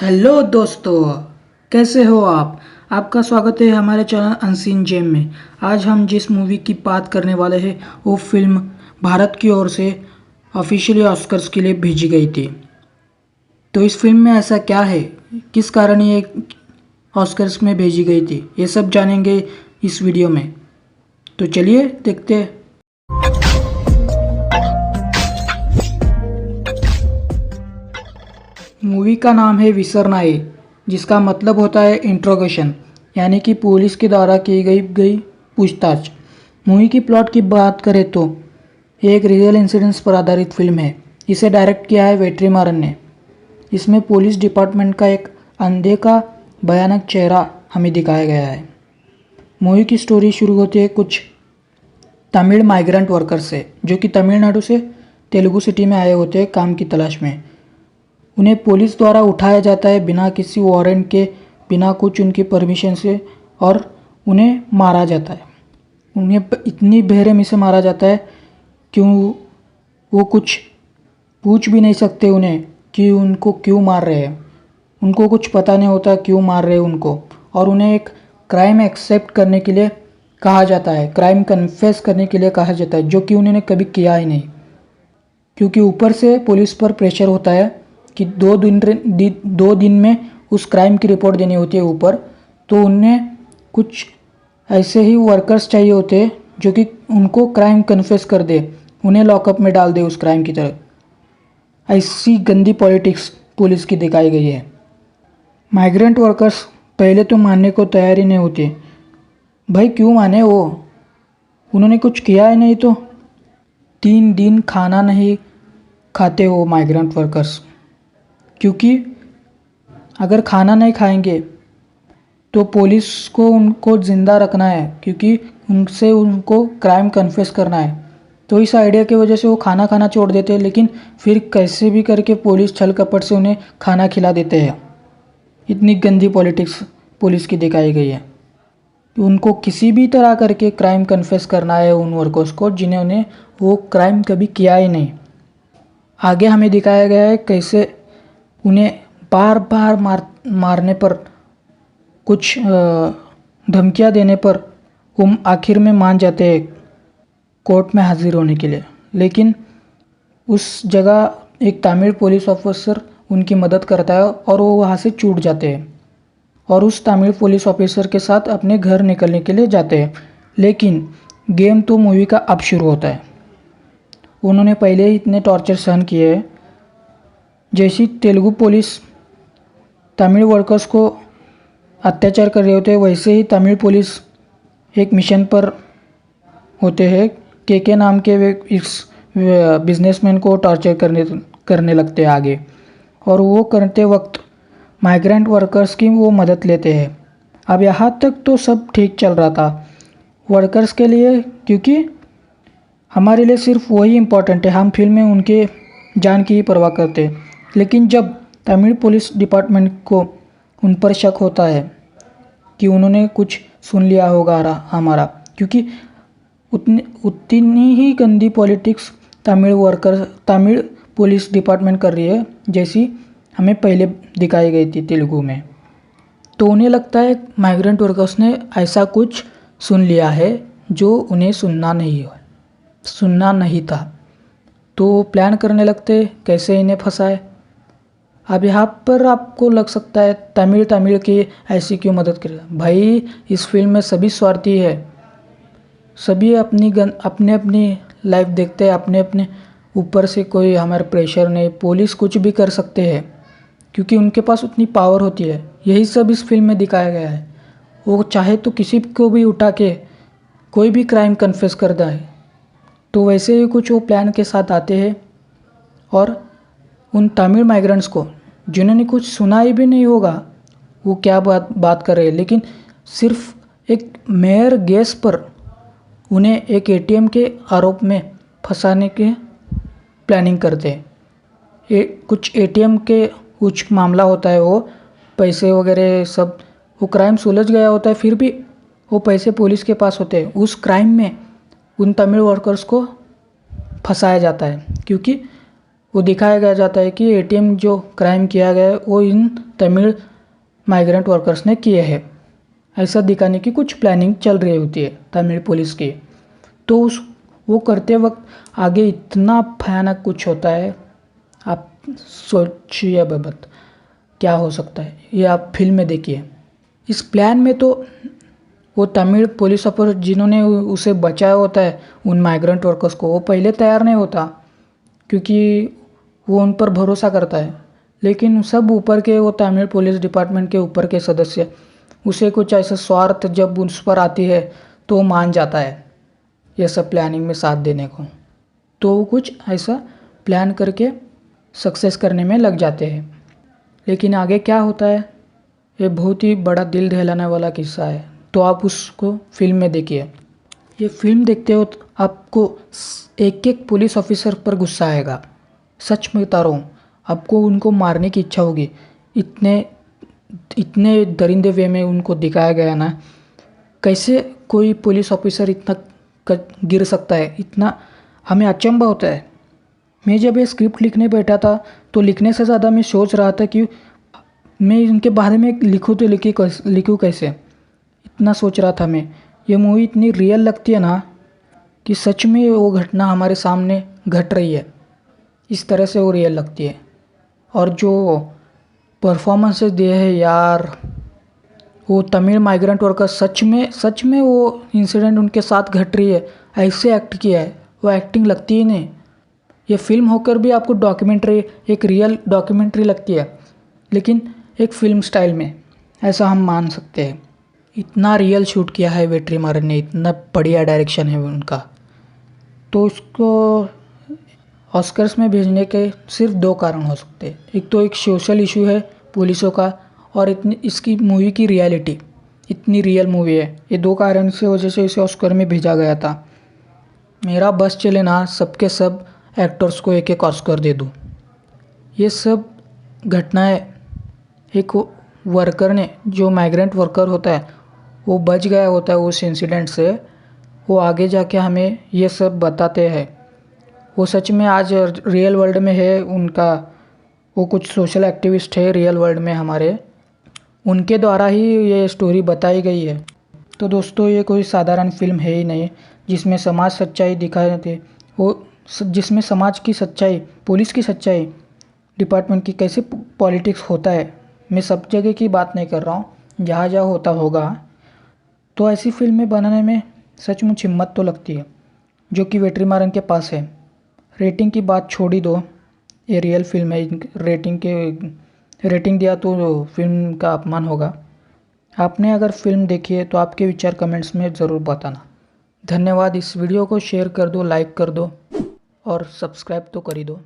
Hello दोस्तों, कैसे हो आप। आपका स्वागत है हमारे चैनल अनसीन जेम में। आज हम जिस मूवी की बात करने वाले हैं वो फिल्म भारत की ओर से ऑफिशियली ऑस्कर्स के लिए भेजी गई थी। तो इस फिल्म में ऐसा क्या है, किस कारण ये ऑस्कर्स में भेजी गई थी, ये सब जानेंगे इस वीडियो में। तो चलिए देखते हैं। मूवी का नाम है विसरनाए, जिसका मतलब होता है इंट्रोगेशन, यानी कि पुलिस के द्वारा की गई पूछताछ। मूवी की प्लॉट की बात करें तो ये एक रियल इंसिडेंट्स पर आधारित फिल्म है। इसे डायरेक्ट किया है वेट्रीमारन ने। इसमें पुलिस डिपार्टमेंट का एक अनदेखा भयानक चेहरा हमें दिखाया गया है। मूवी की स्टोरी शुरू होती है कुछ तमिल माइग्रेंट वर्कर्स से, जो कि तमिलनाडु से तेलुगु सिटी में आए होते हैं काम की तलाश में। उन्हें पुलिस द्वारा उठाया जाता है बिना किसी वारंट के, बिना कुछ उनकी परमिशन से, और उन्हें मारा जाता है। उन्हें इतनी बेरहमी से मारा जाता है कि वो कुछ पूछ भी नहीं सकते उन्हें कि उनको क्यों मार रहे हैं। उनको कुछ पता नहीं होता क्यों मार रहे हैं उनको। और उन्हें एक क्राइम एक्सेप्ट करने के लिए कहा जाता है, क्राइम कन्फेस करने के लिए कहा जाता है, जो कि उन्होंने कभी किया ही नहीं। क्योंकि ऊपर से पुलिस पर प्रेशर होता है कि 2 दिन में उस क्राइम की रिपोर्ट देनी होती है ऊपर। तो उन्हें कुछ ऐसे ही वर्कर्स चाहिए होते हैं जो कि उनको क्राइम कन्फेस कर दे, उन्हें लॉकअप में डाल दे उस क्राइम की तरह। ऐसी गंदी पॉलिटिक्स पुलिस की दिखाई गई है। माइग्रेंट वर्कर्स पहले तो मानने को तैयार ही नहीं होते। भाई क्यों माने, वो उन्होंने कुछ किया ही नहीं। तो 3 दिन खाना नहीं खाते वो माइग्रेंट वर्कर्स, क्योंकि अगर खाना नहीं खाएंगे तो पुलिस को उनको ज़िंदा रखना है, क्योंकि उनसे उनको क्राइम कन्फेस करना है। तो इस आइडिया की वजह से वो खाना खाना छोड़ देते हैं, लेकिन फिर कैसे भी करके पुलिस छल कपट से उन्हें खाना खिला देते हैं। इतनी गंदी पॉलिटिक्स पुलिस की दिखाई गई है। तो उनको किसी भी तरह करके क्राइम कन्फेस करना है उन वर्कर्स को, जिन्होंने वो क्राइम कभी किया ही नहीं। आगे हमें दिखाया गया है कैसे उन्हें बार बार मारने पर, कुछ धमकियां देने पर वो आखिर में मान जाते हैं कोर्ट में हाजिर होने के लिए। लेकिन उस जगह एक तमिल पुलिस ऑफिसर उनकी मदद करता है और वो वहाँ से छूट जाते हैं और उस तमिल पुलिस ऑफिसर के साथ अपने घर निकलने के लिए जाते हैं। लेकिन गेम तो मूवी का अब शुरू होता है। उन्होंने पहले ही इतने टॉर्चर सहन किए हैं। जैसी तेलुगु पुलिस तमिल वर्कर्स को अत्याचार कर रहे होते हैं, वैसे ही तमिल पुलिस एक मिशन पर होते हैं। के नाम के वे इस बिजनेसमैन को टॉर्चर करने लगते हैं आगे, और वो करते वक्त माइग्रेंट वर्कर्स की वो मदद लेते हैं। अब यहाँ तक तो सब ठीक चल रहा था वर्कर्स के लिए, क्योंकि हमारे लिए सिर्फ वही इम्पोर्टेंट है। हम फिल्म में उनके जान की ही परवाह करते हैं। लेकिन जब तमिल पुलिस डिपार्टमेंट को उन पर शक होता है कि उन्होंने कुछ सुन लिया होगा हमारा, क्योंकि उतनी ही गंदी पॉलिटिक्स तमिल पुलिस डिपार्टमेंट कर रही है जैसी हमें पहले दिखाई गई थी तेलुगु में। तो उन्हें लगता है माइग्रेंट वर्कर्स ने ऐसा कुछ सुन लिया है जो उन्हें सुनना नहीं था। तो प्लान करने लगते कैसे इन्हें फंसाए। अब यहाँ पर आपको लग सकता है तमिल की ऐसी क्यों मदद करेगा। भाई इस फिल्म में सभी स्वार्थी है, सभी अपने अपनी लाइफ देखते हैं, अपने अपने ऊपर से कोई हमारे प्रेशर नहीं। पुलिस कुछ भी कर सकते हैं क्योंकि उनके पास उतनी पावर होती है। यही सब इस फिल्म में दिखाया गया है। वो चाहे तो किसी को भी उठा के कोई भी क्राइम कन्फेस कर दे। तो वैसे ही कुछ वो प्लान के साथ आते हैं और उन तमिल माइग्रेंट्स को, जिन्होंने कुछ सुना ही भी नहीं होगा वो क्या बात कर रहे हैं, लेकिन सिर्फ एक मेयर गैस पर उन्हें एक एटीएम के आरोप में फंसाने के प्लानिंग करते हैं। कुछ एटीएम के कुछ मामला होता है, वो पैसे वगैरह सब वो क्राइम सुलझ गया होता है, फिर भी वो पैसे पुलिस के पास होते हैं। उस क्राइम में उन तमिल वर्कर्स को फंसाया जाता है, क्योंकि वो दिखाया गया जाता है कि एटीएम जो क्राइम किया गया है वो इन तमिल माइग्रेंट वर्कर्स ने किए हैं, ऐसा दिखाने की कुछ प्लानिंग चल रही होती है तमिल पुलिस की। तो वो करते वक्त आगे इतना भयानक कुछ होता है, आप सोचिए बाबत क्या हो सकता है, ये आप फिल्म में देखिए। इस प्लान में तो वो तमिल पुलिस ऑफिसर जिन्होंने उसे बचाया होता है, उन माइग्रेंट वर्कर्स को, वो पहले तैयार नहीं होता क्योंकि वो उन पर भरोसा करता है। लेकिन सब ऊपर के वो तमिल पुलिस डिपार्टमेंट के ऊपर के सदस्य, उसे कुछ ऐसा स्वार्थ जब उस पर आती है तो वो मान जाता है ये सब प्लानिंग में साथ देने को। तो वो कुछ ऐसा प्लान करके सक्सेस करने में लग जाते हैं। लेकिन आगे क्या होता है, ये बहुत ही बड़ा दिल दहलाने वाला किस्सा है, तो आप उसको फिल्म में देखिए। ये फिल्म देखते हो आपको एक एक पुलिस ऑफिसर पर गुस्सा आएगा, सच में बता रहा हूँ, आपको उनको मारने की इच्छा होगी। इतने दरिंदे वे में उनको दिखाया गया ना, कैसे कोई पुलिस ऑफिसर इतना गिर सकता है, इतना हमें अचंभा होता है। मैं जब ये स्क्रिप्ट लिखने बैठा था तो लिखने से ज़्यादा मैं सोच रहा था कि मैं इनके बारे में लिखूँ तो लिखूँ कैसे, इतना सोच रहा था मैं। ये मूवी इतनी रियल लगती है ना कि सच में वो घटना हमारे सामने घट रही है, इस तरह से वो रियल लगती है। और जो परफॉर्मेंसेस दिए हैं यार, वो तमिल माइग्रेंट वर्कर सच में वो इंसिडेंट उनके साथ घट रही है, ऐसे एक्ट किया है, वो एक्टिंग लगती ही नहीं। ये फिल्म होकर भी आपको डॉक्यूमेंट्री, एक रियल डॉक्यूमेंट्री लगती है, लेकिन एक फिल्म स्टाइल में, ऐसा हम मान सकते हैं। इतना रियल शूट किया है वेट्रीमारन ने, इतना बढ़िया डायरेक्शन है उनका। तो उसको ऑस्कर्स में भेजने के सिर्फ 2 कारण हो सकते हैं। एक तो एक सोशल इशू है पुलिसों का, और इतनी इसकी मूवी की रियलिटी, इतनी रियल मूवी है। ये 2 कारण से वजह से इसे ऑस्कर में भेजा गया था। मेरा बस चले ना सबके सब एक्टर्स को एक एक ऑस्कर दे दूँ। ये सब घटनाएं एक वर्कर ने, जो माइग्रेंट वर्कर होता है, वो बच गया होता है उस इंसिडेंट से, वो आगे जाके हमें ये सब बताते हैं। वो सच में आज रियल वर्ल्ड में है उनका, वो कुछ सोशल एक्टिविस्ट है रियल वर्ल्ड में हमारे, उनके द्वारा ही ये स्टोरी बताई गई है। तो दोस्तों, ये कोई साधारण फिल्म है ही नहीं जिसमें समाज सच्चाई दिखाए थे, वो जिसमें समाज की सच्चाई, पुलिस की सच्चाई, डिपार्टमेंट की कैसे पॉलिटिक्स होता है। मैं सब जगह की बात नहीं कर रहा हूँ, जहाँ जहाँ होता होगा। तो ऐसी फिल्में बनाने में सचमुच हिम्मत तो लगती है, जो कि वेट्रीमारन के पास है। रेटिंग की बात छोड़ ही दो, ये रियल फिल्म है, रेटिंग दिया तो फिल्म का अपमान होगा। आपने अगर फिल्म देखी है तो आपके विचार कमेंट्स में ज़रूर बताना। धन्यवाद। इस वीडियो को शेयर कर दो, लाइक कर दो और सब्सक्राइब तो कर ही दो।